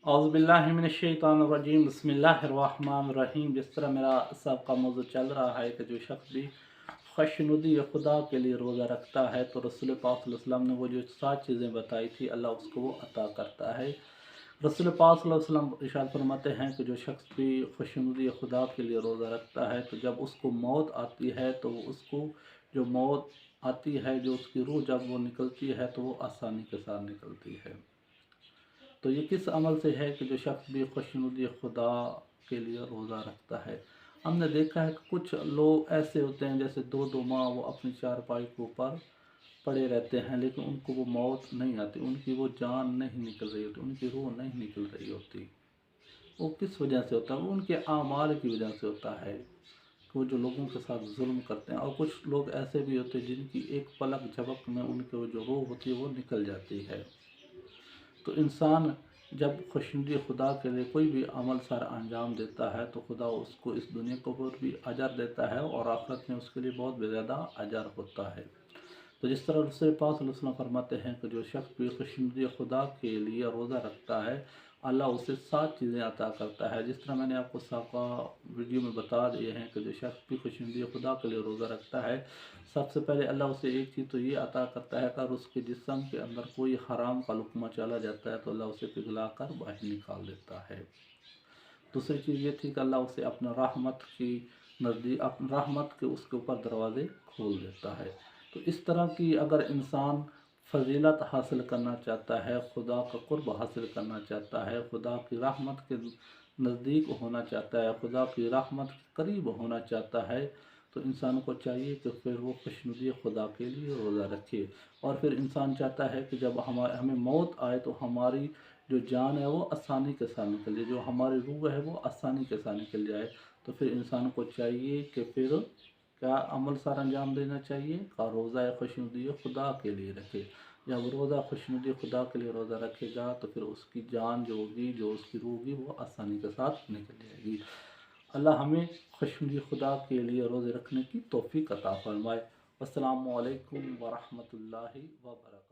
औज़ुबिल्लाहिमिनश्शैतानिर्रजीम बिस्मिल्लाहिर्रहमानिर्रहीम। जिस तरह मेरा सबका मौजू चल रहा है कि जो शख्स भी खुशनुदी खुदा के लिए रोज़ा रखता है तो रसूल पाक सल्लल्लाहु अलैहि वसल्लम ने वो जो 7 चीज़ें बताई थी अल्लाह उसको वो अता करता है। रसूल पाक सल्लल्लाहु अलैहि वसल्लम इरशाद फरमाते हैं कि जो शख्स भी खुशनुदी खुदा के लिए रोज़ा रखता है तो जब उसको मौत आती है तो उसको जो मौत आती है, जो उसकी रूह जब वो निकलती है तो वो आसानी के साथ निकलती है। तो ये किस अमल से है कि जो शख्स भी खुशनुदी खुदा के लिए रोज़ा रखता है। हमने देखा है कि कुछ लोग ऐसे होते हैं जैसे दो दो माह वो अपनी चारपाई के ऊपर पड़े रहते हैं लेकिन उनको वो मौत नहीं आती, उनकी वो जान नहीं निकल रही होती, उनकी रूह नहीं निकल रही होती। वो किस वजह से होता है? वो उनके आमाल की वजह से होता है कि वो जो लोगों के साथ जुल्म करते हैं। और कुछ लोग ऐसे भी होते हैं जिनकी एक पलक झपक में उनकी वो जो रूह होती है वो निकल जाती है। तो इंसान जब खुशनुदी खुदा के लिए कोई भी अमल सारा अंजाम देता है तो खुदा उसको इस दुनिया को पर भी अजर देता है और आखिरत में उसके लिए बहुत ज़्यादा अजर होता है। तो जिस तरह रसूल पाक सल्लल्लाहु अलैहि वसल्लम फरमाते हैं कि जो शख्स भी खुशनुदी खुदा के लिए रोज़ा रखता है अल्लाह उसे 7 चीज़ें अता करता है। जिस तरह मैंने आपको साका वीडियो में बता दिए हैं कि जो शख्स भी खुशनुदी खुदा के लिए रोज़ा रखता है सबसे पहले अल्लाह उसे एक चीज़ तो ये अता करता है कि अगर उसके जिस्म के अंदर कोई हराम का लुक़्मा चला जाता है तो अल्लाह उसे पिघला कर बाहर निकाल देता है। दूसरी चीज़ ये थी कि अल्लाह उसे अपना रहमत की नज़दीक अपनी रहमत के उसके ऊपर दरवाज़े खोल देता है। तो इस तरह की अगर इंसान फ़ज़ीलत हासिल करना चाहता है, खुदा का क़ुर्ब हासिल करना चाहता है, खुदा की रहमत के नज़दीक होना चाहता है, खुदा की रहमत के करीब होना चाहता है तो इंसान को चाहिए कि फिर वो खुशनुदी खुदा के लिए रोज़ा रखे। और फिर इंसान चाहता है कि जब हमें मौत आए तो हमारी जो जान है वो आसानी के साथ निकल जाए, जो हमारी रूह है वो आसानी के साथ निकल जाए। तो फिर इंसान को चाहिए कि फिर क्या अमल सार अंजाम देना चाहिए का रोज़ा खुशनुदी खुदा के लिए रखे। जब रोज़ा खुशनुदी खुदा के लिए रोज़ा रखेगा तो फिर उसकी जान जो होगी, जो उसकी रूह होगी वो आसानी के साथ निकल जाएगी। अल्लाह हमें खुशनुदी खुदा के लिए रोज़े रखने की तौफ़ीक़ अता फ़रमाए। अस्सलामु अलैकुम व रहमतुल्लाहि व बरकातहू।